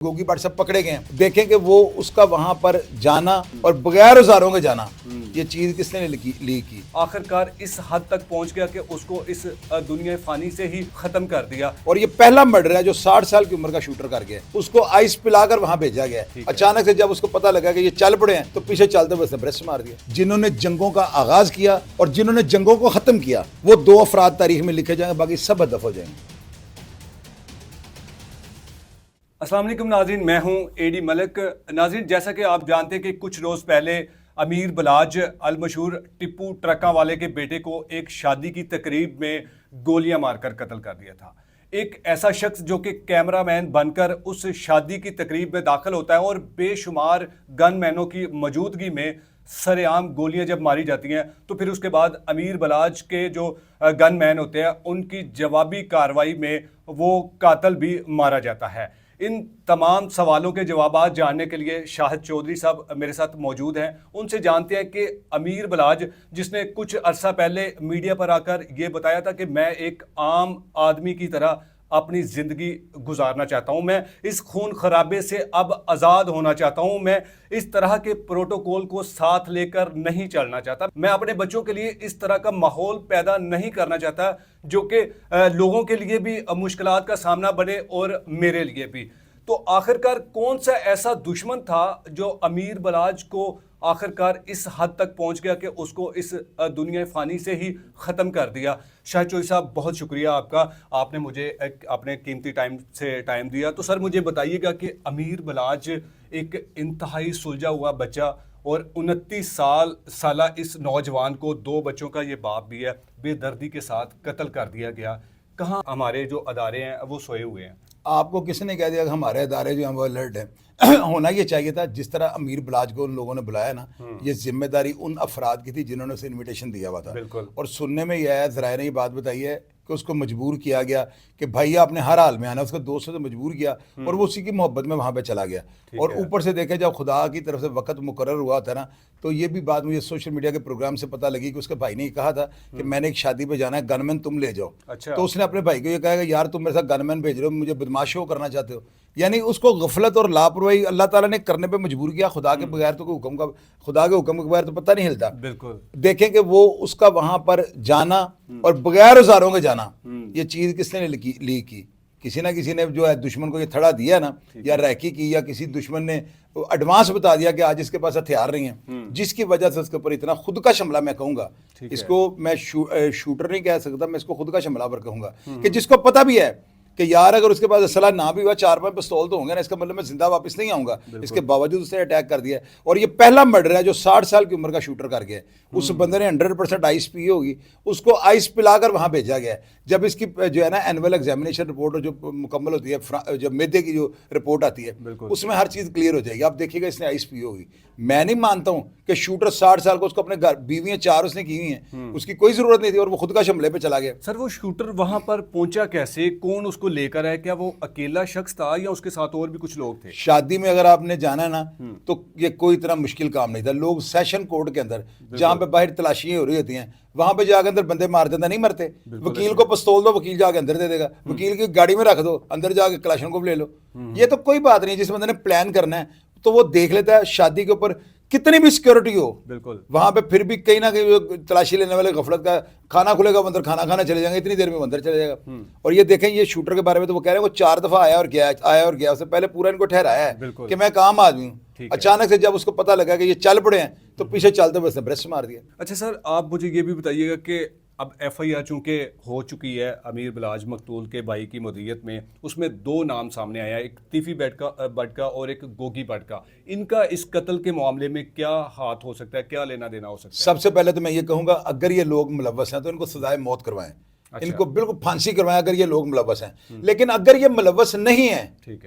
Gogi but سب پکڑے گئے ہیں، دیکھیں کہ وہ اس کا وہاں پر جانا اور بغیر اوزاروں کے جانا، یہ چیز کس نے لی کی؟ آخرکار اس حد تک پہنچ گیا کہ اس کو اس دنیا فانی سے ہی ختم کر دیا۔ اور یہ پہلا مرڈر ہے جو 60 سال کی عمر کا شوٹر کر گیا، اس کو آئس پلا کر وہاں بھیجا گیا ہے۔ اچانک سے جب اس کو پتہ لگا کہ یہ چل پڑے ہیں تو پیچھے چلتے ہوئے اس نے بریسٹ مار دیا۔ جنہوں نے جنگوں کا آغاز کیا اور جنہوں نے جنگوں کو ختم کیا وہ 2 افراد تاریخ میں لکھے جائیں گے، باقی سب ہدف ہو جائیں گے۔ السلام علیکم ناظرین، میں ہوں اے ڈی ملک۔ ناظرین، جیسا کہ آپ جانتے ہیں کہ کچھ روز پہلے امیر بلاج المشہور ٹپو ٹرکاں والے کے بیٹے کو ایک شادی کی تقریب میں گولیاں مار کر قتل کر دیا تھا۔ ایک ایسا شخص جو کہ کیمرہ مین بن کر اس شادی کی تقریب میں داخل ہوتا ہے اور بے شمار گن مینوں کی موجودگی میں سر عام گولیاں جب ماری جاتی ہیں تو پھر اس کے بعد امیر بلاج کے جو گن مین ہوتے ہیں ان کی جوابی کارروائی میں وہ قاتل بھی مارا جاتا ہے۔ ان تمام سوالوں کے جوابات جاننے کے لیے شاہد چودھری صاحب میرے ساتھ موجود ہیں۔ ان سے جانتے ہیں کہ امیر بلاج، جس نے کچھ عرصہ پہلے میڈیا پر آ کر یہ بتایا تھا کہ میں ایک عام آدمی کی طرح اپنی زندگی گزارنا چاہتا ہوں، میں اس خون خرابے سے اب آزاد ہونا چاہتا ہوں، میں اس طرح کے پروٹوکول کو ساتھ لے کر نہیں چلنا چاہتا، میں اپنے بچوں کے لیے اس طرح کا ماحول پیدا نہیں کرنا چاہتا جو کہ لوگوں کے لیے بھی مشکلات کا سامنا بنے اور میرے لیے بھی۔ تو آخرکار کون سا ایسا دشمن تھا جو امیر بلاج کو آخرکار اس حد تک پہنچ گیا کہ اس کو اس دنیا فانی سے ہی ختم کر دیا؟ شاہد چودھری صاحب، بہت شکریہ آپ کا، آپ نے مجھے اپنے قیمتی ٹائم دیا۔ تو سر مجھے بتائیے گا کہ امیر بلاج ایک انتہائی سلجھا ہوا بچہ اور 29 سالہ اس نوجوان کو 2 بچوں کا یہ باپ بھی ہے، بے دردی کے ساتھ قتل کر دیا گیا۔ کہاں ہمارے جو ادارے ہیں وہ سوئے ہوئے ہیں؟ آپ کو کس نے کہہ دیا کہ ہمارے ادارے جو ہیں وہ الرٹ ہیں؟ ہونا یہ چاہیے تھا جس طرح امیر بلاج کو ان لوگوں نے بلایا نا، یہ ذمہ داری ان افراد کی تھی جنہوں نے اسے انویٹیشن دیا ہوا تھا۔ اور سننے میں یہ ہے، ذرائع نے یہ بات بتائی ہے کہ اس کو مجبور کیا گیا کہ بھائی آپ نے ہر حال میں آنا، اس کو دوستوں سے مجبور کیا اور وہ اسی کی محبت میں وہاں پہ چلا گیا۔ اور اوپر سے دیکھیں جب خدا کی طرف سے وقت مقرر ہوا تھا نا، تو یہ بھی بات مجھے سوشل میڈیا کے پروگرام سے پتہ لگی کہ اس کے بھائی نے یہ کہا تھا کہ میں نے ایک شادی پہ جانا ہے، گن مین تم لے جاؤ۔ تو اس نے اپنے بھائی کو یہ کہا کہ یار تم میرے ساتھ گن مین بھیج رہے ہو، مجھے بدماش شو کرنا چاہتے ہو۔ یعنی اس کو غفلت اور لاپرواہی اللہ تعالیٰ نے کرنے پہ مجبور کیا۔ خدا کے بغیر تو خدا کے حکم کے بغیر تو پتہ نہیں ہلتا۔ بالکل دیکھیں کہ وہ اس کا وہاں پر جانا اور بغیر اوزاروں کے جانا، یہ چیز کس نے لی کی؟ کسی نہ کسی نے جو ہے دشمن کو یہ تھڑا دیا نا، یا ریکی کی، یا کسی دشمن نے ایڈوانس بتا دیا کہ آج اس کے پاس ہتھیار نہیں ہیں، جس کی وجہ سے اس کے اوپر اتنا خود کا حملہ، میں کہوں گا اس کو میں شوٹر نہیں کہہ سکتا، میں اس کو خود کا حملہ ور کہوں گا، کہ جس کو پتہ بھی ہے کہ یار اگر اس کے پاس اسلحہ نہ بھی ہوا 4-5 پستول تو ہوں گے نا، اس کا مطلب میں زندہ واپس نہیں آؤں گا، اس کے باوجود اس نے اٹیک کر دیا ہے۔ اور یہ پہلا مرڈر ہے جو 60 سال کی عمر کا شوٹر کر گیا ہے۔ اس بندے نے 100% آئس پی ہوگی، اس کو آئس پلا کر وہاں بھیجا گیا ہے۔ جب اس کی جو ہے نا اینول ایگزامینیشن رپورٹ جو مکمل ہوتی ہے، جب میدے کی جو رپورٹ آتی ہے اس میں ہر چیز کلیئر ہو جائے گی۔ آپ دیکھیے گا اس نے آئس پی ہوگی۔ میں نہیں مانتا ہوں کہ شوٹر 60 سال کو، اس کو اپنے گھر بیویاں 4 اس نے کی ہوئی ہیں، اس کی کوئی ضرورت نہیں تھی اور وہ خود کا حملے پہ چلا گیا۔ سر وہ شوٹر وہاں پر پہنچا کیسے؟ کون اس کو لے کر آئے؟ کیا وہ اکیلا شخص تھا یا اس کے ساتھ اور بھی کچھ لوگ تھے؟ شادی میں اگر آپ نے جانا ہے نا تو یہ کوئی اتنا مشکل کام نہیں تھا۔ لوگ سیشن کورٹ کے اندر جہاں پہ باہر تلاشیاں ہو رہی ہوتی ہیں وہاں پہ جا کے اندر بندے مار دیتا، نہیں مرتے۔ وکیل کو پستول دو، وکیل جا کے اندر دے دے گا، وکیل کی گاڑی میں رکھ دو، اندر جا کے کلاشن کو لے لو۔ یہ تو کوئی بات نہیں، جس بندے نے پلان کرنا ہے تو وہ دیکھ لیتا ہے۔ شادی کے اوپر کتنی بھی سیکورٹی ہو بالکل وہاں پہ پھر بھی کہیں نہ کہیں تلاشی لینے والے غفلت کا، کھانا کھلے گا اندر کھانا کھانا چلے جائیں گے، اتنی دیر میں اندر چلے جائے گا۔ اور یہ دیکھیں یہ شوٹر کے بارے میں تو وہ کہہ رہے ہیں وہ 4 دفعہ آیا اور گیا، اس سے پہلے پورا ان کو ٹھہرایا ہے کہ میں کام آدمی ہوں۔ اچانک سے جب اس کو پتہ لگا کہ یہ چل پڑے ہیں تو پیچھے چلتے ہوئے اس نے بریسٹ مار دیا۔ اچھا سر، آپ مجھے یہ بھی بتائیے گا کہ اب ایف آئی آر چونکہ ہو چکی ہے امیر بلاج مقتول کے بھائی کی مدیریت میں، اس میں 2 نام سامنے آیا، ایک تیفی بٹ کا اور ایک گوگی بٹ کا۔ ان کا اس قتل کے معاملے میں کیا ہاتھ ہو سکتا ہے، کیا لینا دینا ہو سکتا ہے؟ سب سے پہلے تو میں یہ کہوں گا اگر یہ لوگ ملوث ہیں تو ان کو سزائے موت کروائیں، ان کو بالکل پھانسی کروائیں اگر یہ لوگ ملوث ہیں۔ لیکن اگر یہ ملوث نہیں ہیں،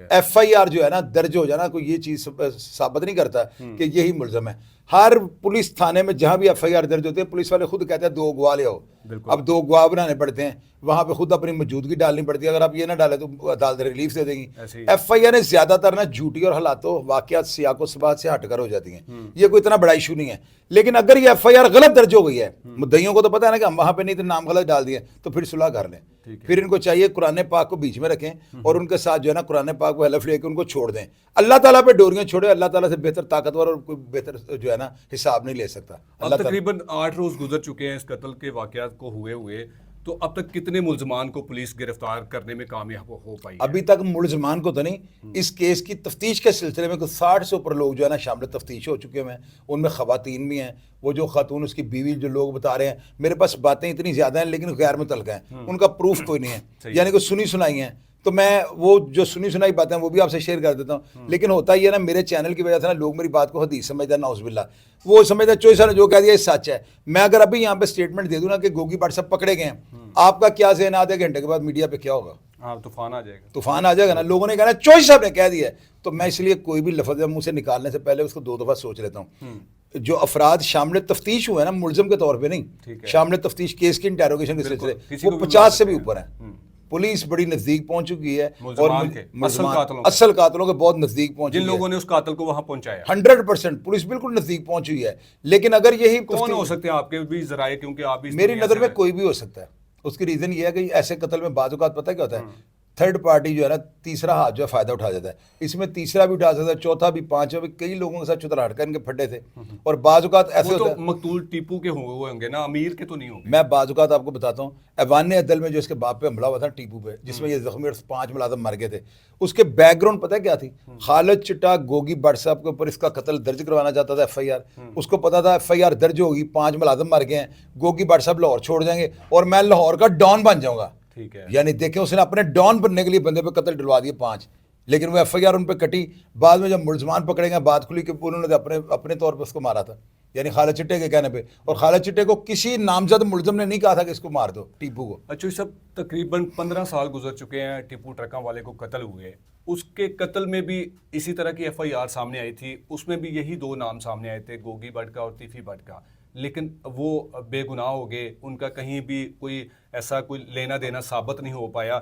ایف آئی آر جو ہے نا درج ہو جانا کوئی یہ چیز ثابت نہیں کرتا کہ یہی ملزم ہے۔ ہر پولیس تھانے میں جہاں بھی ایف آئی آر درج ہوتے ہیں پولیس والے خود کہتے ہیں 2 گواہ لے آؤ۔ اب 2 گواہ بنانے پڑتے ہیں، وہاں پہ خود اپنی موجودگی ڈالنی پڑتی ہے۔ اگر آپ یہ نہ ڈالیں تو عدالت ریلیف دے دیں گی۔ ایف آئی آر زیادہ تر نا جھوٹی اور حالاتوں واقعات سیاق و سبات سے ہٹ کر ہو جاتی ہیں، یہ کوئی اتنا بڑا ایشو نہیں ہے۔ لیکن اگر یہ ایف آئی آر غلط درج ہو گئی ہے، مدعیوں کو تو پتہ ہے نا کہ ہم وہاں پہ نہیں تو نام غلط ڈال دیا، تو پھر صلح کر لیں۔ پھر ان کو چاہیے قرآن پاک کو بیچ میں رکھیں اور ان کے ساتھ جو ہے نا قرآن پاک کو حلف لے کے ان کو چھوڑ دیں. اللہ تعالیٰ پہ ڈوریاں چھوڑے, اللہ تعالیٰ سے بہتر طاقتور اور کوئی بہتر جو ہے نا حساب نہیں لے سکتا. اب تقریباً 8 روز گزر چکے ہیں اس قتل کے واقعات کو ہوئے, تو اب تک کتنے ملزمان کو پولیس گرفتار کرنے میں کامیاب ہو پائی؟ ابھی تک ملزمان کو تو نہیں, اس کیس کی تفتیش کے سلسلے میں 60 سے اوپر لوگ جو ہے نا شامل تفتیش ہو چکے ہیں. ان میں خواتین بھی ہیں, وہ جو خاتون اس کی بیوی جو لوگ بتا رہے ہیں, میرے پاس باتیں اتنی زیادہ ہیں لیکن غیر متعلقہ ہیں, ان کا پروف کوئی نہیں ہے, یعنی کہ سنی سنائی ہیں. تو میں وہ جو سنی سنائی باتیں وہ بھی آپ سے شیئر کر دیتا ہوں. لیکن ہوتا ہی ہے نا, میرے چینل کی وجہ سے نا لوگ میری بات کو حدیث سمجھتے ہیں, نعوذ باللہ, وہ سمجھتے ہیں چوئی صاحب نے جو کہہ دیا یہ سچ ہے. میں اگر ابھی یہاں پہ اسٹیٹمنٹ دے دوں نا کہ گوگی بٹ صاحب پکڑے گئے ہیں, آپ کا کیا ذہن آدھے گھنٹے کے بعد میڈیا پہ کیا ہوگا؟ ہاں, طوفان آ جائے گا. طوفان آ جائے گا نا, لوگوں نے کہنا چوئی صاحب نے کہہ دیا ہے. تو میں اس لیے کوئی بھی لفظ منہ سے نکالنے سے پہلے اس کو 2 دفعہ سوچ لیتا ہوں. جو افراد شامل تفتیش ہوئے ہیں نا, ملزم کے طور پہ نہیں, شامل تفتیش کیس کی انٹیروگیشن کے سلسلے وہ 50 سے بھی اوپر ہیں. پولیس بڑی نزدیک پہنچ چکی ہے اور اصل قاتلوں کے بہت نزدیک پہنچ, جن لوگوں نے اس قاتل کو وہاں پہنچایا 100% پولیس بالکل نزدیک پہنچ ہوئی ہے. لیکن اگر یہی کون ہو سکتے ہیں آپ کے بھی ذرائع, کیونکہ آپ بھی میری نظر میں کوئی بھی ہو سکتا ہے. اس کی ریزن یہ ہے کہ ایسے قتل میں بعض اوقات پتہ کیا ہوتا ہے, تھرڈ پارٹی جو ہے نا, تیسرا ہاتھ جو ہے فائدہ اٹھا جاتا ہے. اس میں تیسرا بھی اٹھا سکتا ہے, چوتھا بھی, پانچواں بھی. کئی لوگوں کے ساتھ چتراہٹ کر ان کے پھڈے تھے, اور بعض اوقات ایسے ہوتا ہے. مقتول ٹیپو کے ہوئے ہوں گے نا, امیر کے تو نہیں ہوں گے. میں بعض اوقات آپ کو بتاتا ہوں, ایوان عدل میں جو اس کے باپ پہ حملہ ہوا تھا ٹیپو پہ, جس میں یہ زخمی 5 ملازم مر گئے تھے, اس کے بیک گراؤنڈ پتہ کیا تھی؟ خالد چٹا گوگی بٹ صاحب کے اوپر اس کا قتل درج کروانا چاہتا تھا FIR. اس کو پتا تھا FIR درج ہوگی, 5 ملازم مر گئے ہیں, گوگی بٹ صاحب لاہور چھوڑ جائیں گے اور میں لاہور کا ڈان بن جاؤں گا. ٹھیک ہے, یعنی دیکھیں اس نے اپنے ڈان بننے کے لیے بندے پہ قتل ڈلوا دیے 5, لیکن وہ FIR ان پہ کٹی. بعد میں جب ملزمان پکڑے گئے, بات کھلی کہ انہوں نے اپنے طور پہ اس کو مارا تھا, یعنی خالد چٹے کے کہنے پہ. اور خالد چٹے کو کسی نامزد ملزم نے نہیں کہا تھا کہ اس کو مار دو, ٹیپو کو. اچھا, سب تقریباً 15 سال گزر چکے ہیں ٹیپو ٹرکاں والے کو قتل ہوئے. اس کے قتل میں بھی اسی طرح کی FIR سامنے آئی تھی, اس میں بھی یہی 2 نام سامنے آئے تھے, گوگی بٹ کا اور تیفی بٹ کا, لیکن وہ بے گناہ ہو گئے. ان کا کہیں بھی کوئی ایسا کوئی لینا دینا ثابت نہیں ہو پایا.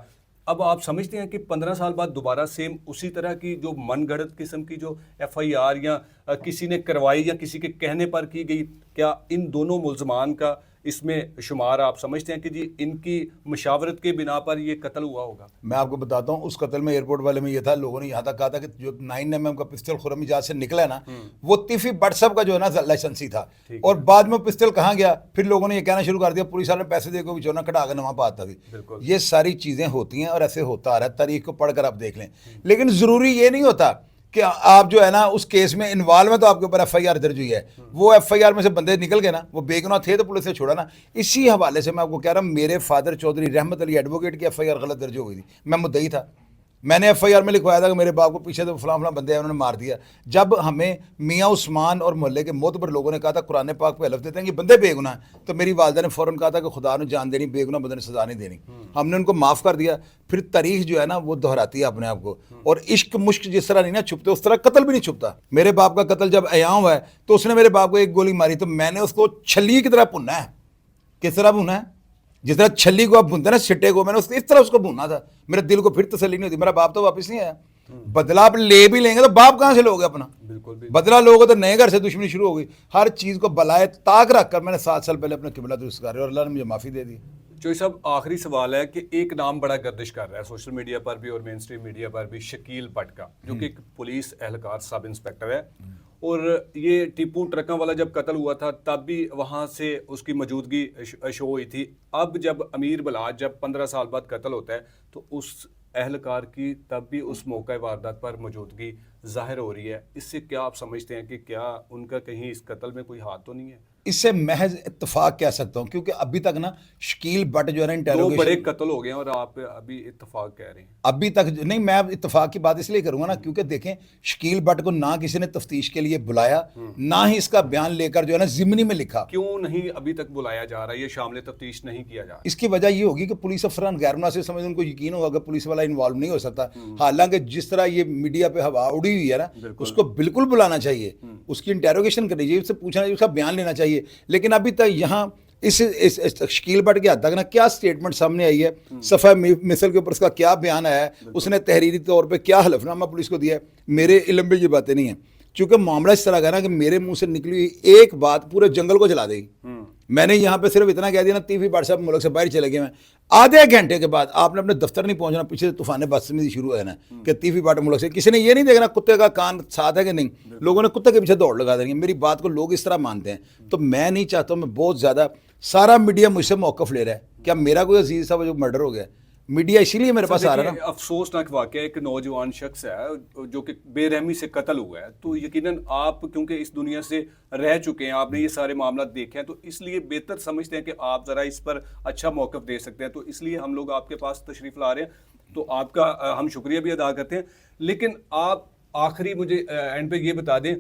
اب آپ سمجھتے ہیں کہ 15 سال بعد دوبارہ سیم اسی طرح کی جو من گھڑت قسم کی جو FIR یا کسی نے کروائی یا کسی کے کہنے پر کی گئی, کیا ان دونوں ملزمان کا اس میں شمار آپ سمجھتے ہیں کہ جی ان کی مشاورت کے بنا پر یہ قتل ہوا ہوگا؟ میں آپ کو بتاتا ہوں, اس قتل میں ایئرپورٹ والے میں یہ تھا, لوگوں نے یہاں تک کہا تھا کہ جو 9mm کا پستل خرم اجاز سے نکلا ہے نا, وہ تیفی بٹ صاحب کا جو ہے نا لائسنسی تھا. اور بعد میں پستل کہاں گیا, پھر لوگوں نے یہ کہنا شروع کر دیا پولیس والے نے پیسے دے کے چونا کٹا کے نواں پاتا تھی. یہ ساری چیزیں ہوتی ہیں اور ایسے ہوتا آ رہا ہے, تاریخ کو پڑھ کر آپ دیکھ لیں. لیکن ضروری یہ نہیں ہوتا کہ آپ جو ہے نا اس کیس میں انوالو ہیں تو آپ کے اوپر FIR درج ہوئی ہے. وہ FIR میں سے بندے نکل گئے نا, وہ بے گناہ تھے تو پولیس نے چھوڑا نا. اسی حوالے سے میں آپ کو کہہ رہا ہوں, میرے فادر چودھری رحمت علی ایڈوکیٹ کی FIR غلط درج ہو گئی تھی. میں مدعی تھا, میں نے FIR میں لکھوایا تھا کہ میرے باپ کو پیچھے سے فلاں فلاں بندے ہیں انہوں نے مار دیا. جب ہمیں میاں عثمان اور محلے کے معتبر لوگوں نے کہا تھا قرآن پاک پہ حلف دیتے ہیں کہ بندے بے گناہ ہیں, تو میری والدہ نے فوراً کہا تھا کہ خدا نے جان دینی, بے گناہ بندے نے سزا نہیں دینی. ہم نے ان کو معاف کر دیا. پھر تاریخ جو ہے نا وہ دہراتی ہے اپنے آپ کو, اور عشق مشق جس طرح نہیں نا چھپتے اس طرح قتل بھی نہیں چھپتا. میرے باپ کا قتل جب عیاں ہوا ہے تو اس نے میرے باپ کو 1 گولی ماری, تو میں نے اس کو چھلی کی طرح بھونا ہے. کس طرح بھونا ہے؟ جس طرح چھلی کو آپ بھونتے ہیں نا سٹے کو, میں نے اس طرح اس کو بھونا تھا. میرے دل کو پھر تسلی نہیں ہوتی, میرا باپ تو واپس نہیں آیا. بدلہ آپ لے بھی لیں گے تو باپ کہاں سے لوگے اپنا؟ بدلہ لوگے تو نئے گھر سے دشمنی شروع ہو گئی. ہر چیز کو بلائے طاق رکھ کر میں نے 7 سال پہلے اپنا قبلہ درست کر, اور اللہ نے مجھے معافی دے دی. چوئی صاحب, آخری سوال ہے کہ ایک نام بڑا گردش کر رہا ہے سوشل میڈیا پر بھی اور مین اسٹریم میڈیا پر بھی, شکیل بٹ کا, جو کہ ایک پولیس اہلکار سب انسپیکٹر ہے. اور یہ ٹیپو ٹرکاں والا جب قتل ہوا تھا تب بھی وہاں سے اس کی موجودگی شو ہوئی تھی. اب جب امیر بلاج جب 15 سال بعد قتل ہوتا ہے تو اس اہلکار کی تب بھی اس موقع واردات پر موجودگی ظاہر ہو رہی ہے. اس سے کیا آپ سمجھتے ہیں کہ کیا ان کا کہیں اس قتل میں کوئی ہاتھ تو نہیں ہے؟ اس سے محض اتفاق کہہ سکتا ہوں, کیونکہ ابھی تک نا شکیل بٹ جو ہے نا انٹیروگیشن 2 بڑے قتل ہو گئے ہیں اور آپ ابھی اتفاق کہہ رہے ہیں. ابھی تک نہیں, میں اتفاق کی بات اس لیے کروں گا نا کیونکہ دیکھیں شکیل بٹ کو نہ کسی نے تفتیش کے لیے بلایا, نہ ہی اس کا بیان لے کر جو ہے نا ضمنی میں لکھا. کیوں نہیں ابھی تک بلایا جا رہا ہے, یہ شامل تفتیش نہیں کیا جا رہا؟ اس کی وجہ یہ ہوگی کہ پولیس افسران غیر مناسب سمجھ, ان کو یقین ہوگا کہ پولیس والا انوالو نہیں ہو سکتا. حالانکہ جس طرح یہ میڈیا پہ ہوا اڑی ہوئی ہے نا, اس کو بالکل بلانا چاہیے, اس کی انٹیروگیشن کرنی چاہیے, اس سے پوچھنا چاہیے, اس کا بیان لینا چاہیے. لیکن ابھی تک یہاں اس شکیل بٹ کے حد تک نا کیا سٹیٹمنٹ سامنے آئی ہے, صفحہ مثل کے اوپر اس کا کیا بیان آیا ہے, اس نے تحریری طور پہ کیا حلف نامہ پولیس کو دیا ہے, میرے علم میں یہ باتیں نہیں ہیں. چونکہ معاملہ اس طرح کا نا کہ میرے منہ سے نکلی ہوئی ایک بات پورے جنگل کو جلا دے گی. میں نے یہاں پہ صرف اتنا کہہ دیا نا 30 بھٹ صاحب ملک سے باہر چلے گئے ہیں, آدھے گھنٹے کے بعد آپ نے اپنے دفتر نہیں پہنچنا, پیچھے سے طوفان بدتمیزی شروع ہے نا کہ 30 بھٹ ملک سے. کسی نے یہ نہیں دیکھنا کتے کا کان ساتھ ہے کہ نہیں, لوگوں نے کتے کے پیچھے دوڑ لگا دیں گے. میری بات کو لوگ اس طرح مانتے ہیں, تو میں نہیں چاہتا ہوں. میں بہت زیادہ سارا میڈیا مجھ سے موقف لے رہا ہے. کیا میرا کوئی عزیز صاحب جو مرڈر ہو گیا, میڈیا اسی لیے میرے پاس آ رہا ہے نا. افسوسناک واقعہ, ایک نوجوان شخص ہے جو کہ بے رحمی سے قتل ہوا ہے, تو یقیناً آپ کیونکہ اس دنیا سے رہ چکے ہیں, آپ نے یہ سارے معاملات دیکھے ہیں, تو اس لیے بہتر سمجھتے ہیں کہ آپ ذرا اس پر اچھا موقف دے سکتے ہیں, تو اس لیے ہم لوگ آپ کے پاس تشریف لا رہے ہیں. تو آپ کا ہم شکریہ بھی ادا کرتے ہیں. لیکن آپ آخری مجھے اینڈ پہ یہ بتا دیں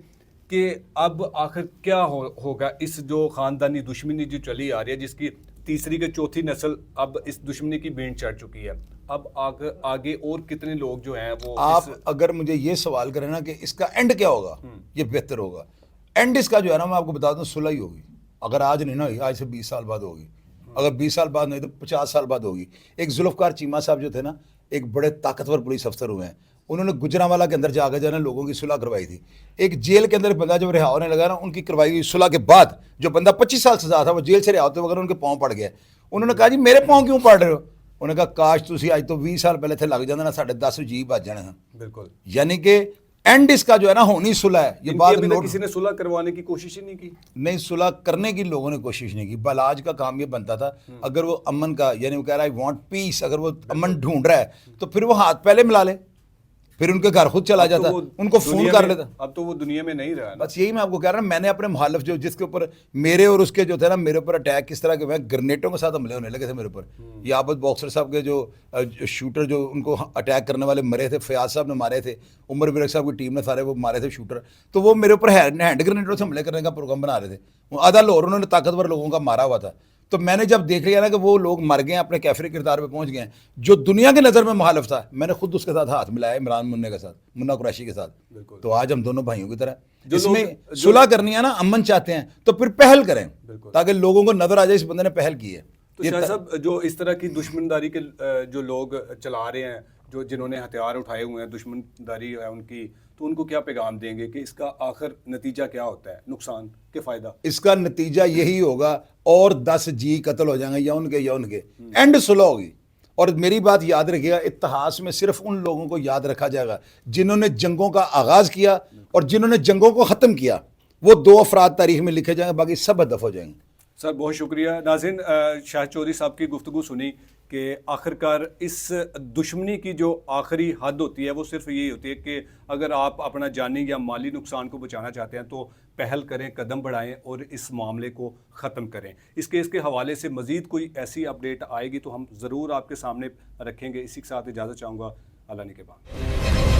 کہ اب آخر کیا ہوگا اس جو خاندانی دشمنی جو چلی آ رہی ہے, جس کی تیسری کے چوتھی نسل اب اس دشمنی کی بینٹ چڑھ چکی ہے, اب آگے اور کتنے لوگ جو ہیں وہ آپ اگر مجھے یہ سوال کریں نا کہ اس کا اینڈ کیا ہوگا, یہ بہتر ہوگا. اینڈ اس کا جو ہے نا میں آپ کو بتا دوں صلح ہی ہوگی. اگر آج نہیں نا ہوئی, آج سے 20 سال بعد ہوگی. اگر 20 سال بعد نہیں تو 50 سال بعد ہوگی. ایک ذوالفقار چیمہ صاحب جو تھے نا, ایک بڑے طاقتور پولیس افسر ہوئے ہیں, انہوں نے گجرانوالہ کے اندر جا کے جو ہے نا لوگوں کی صلح کروائی تھی. ایک جیل کے اندر بندہ جب رہا ہونے لگا نا, ان کی کروائی ہوئی صلح کے بعد جو بندہ 25 سال سزا تھا وہ جیل سے رہا ہوتے وغیرہ ان کے پاؤں پڑ گیا. انہوں نے کہا جی میرے پاؤں کیوں پڑ رہے ہو؟ انہوں نے کہا کاش تسی آج تو 20 سال پہلے تھے لگ جانا نا, 10:30 جی بج جانا تھا. بالکل, یعنی کہ اینڈ اس کا جو ہے نا ہونی صلح ہے. یہ بات کسی نے صلح کروانے کی کوشش ہی نہیں کی. نہیں, صلح کرنے کی لوگوں نے کوشش نہیں کی. بالاج کا کام یہ بنتا تھا, اگر وہ امن کا یعنی وہ کہہ رہا ہے آئی وانٹ پیس, اگر وہ امن ڈھونڈ رہا ہے تو پھر وہ ہاتھ پہلے ملا لے, پھر ان کے گھر خود چلا جاتا, ان کو فون کر لیتا. اب تو وہ دنیا میں نہیں رہا. بس یہی میں آپ کو کہہ رہا ہوں. میں نے اپنے مخالف جو جس کے اوپر میرے اور اس کے جو تھے نا, میرے اوپر اٹیک کس طرح کے ہوئے, گرنیٹوں کے ساتھ حملے ہونے لگے تھے میرے اوپر. یہ عابد باکسر صاحب کے جو شوٹر جو ان کو اٹیک کرنے والے مرے تھے, فیاض صاحب نے مارے تھے, عمر ورق صاحب کی ٹیم نے سارے وہ مارے تھے شوٹر. تو وہ میرے اوپر ہینڈ گرنیٹوں سے حملے کرنے کا پروگرام بنا رہے تھے. آدھا لاہور انہوں نے طاقتور لوگوں کا مارا ہوا تھا. تو میں نے جب دیکھ لیا نا کہ وہ لوگ مر گئے ہیں, اپنے کیفری کردار پہ پہنچ گئے ہیں, جو دنیا کی نظر میں مخالف تھا, میں نے خود اس کے ساتھ ہاتھ ملایا, عمران منع کے ساتھ, منا قریشی کے ساتھ. تو آج ہم دونوں بھائیوں کی طرح اس میں صلح کرنی ہے نا, امن چاہتے ہیں تو پھر پہل کریں تاکہ لوگوں کو نظر آ جائے اس بندے نے پہل کی ہے. تو شاہ صاحب جو اس طرح کی دشمنداری کے جو لوگ چلا رہے ہیں, جو جنہوں نے ہتھیار اٹھائے ہوئے ہیں, دشمنداری ہے ان کی, تو ان کو کیا پیغام دیں گے کہ اس کا آخر نتیجہ کیا ہوتا ہے, نقصان کے فائدہ؟ اس کا نتیجہ یہی ہوگا, اور 10 جی قتل ہو جائیں گے یا ان کے اینڈ صلح ہوگی. اور میری بات یاد رکھیے گا, اتحاد میں صرف ان لوگوں کو یاد رکھا جائے گا جنہوں نے جنگوں کا آغاز کیا اور جنہوں نے جنگوں کو ختم کیا. وہ 2 افراد تاریخ میں لکھے جائیں گے, باقی سب ہدف ہو جائیں گے. سر بہت شکریہ. ناظرین, شاہ چودھری صاحب کی گفتگو سنی کہ آخرکار اس دشمنی کی جو آخری حد ہوتی ہے وہ صرف یہی ہوتی ہے کہ اگر آپ اپنا جانی یا مالی نقصان کو بچانا چاہتے ہیں تو پہل کریں, قدم بڑھائیں اور اس معاملے کو ختم کریں. اس کیس کے حوالے سے مزید کوئی ایسی اپڈیٹ آئے گی تو ہم ضرور آپ کے سامنے رکھیں گے. اسی کے ساتھ اجازت چاہوں گا. اللہ نگہبان.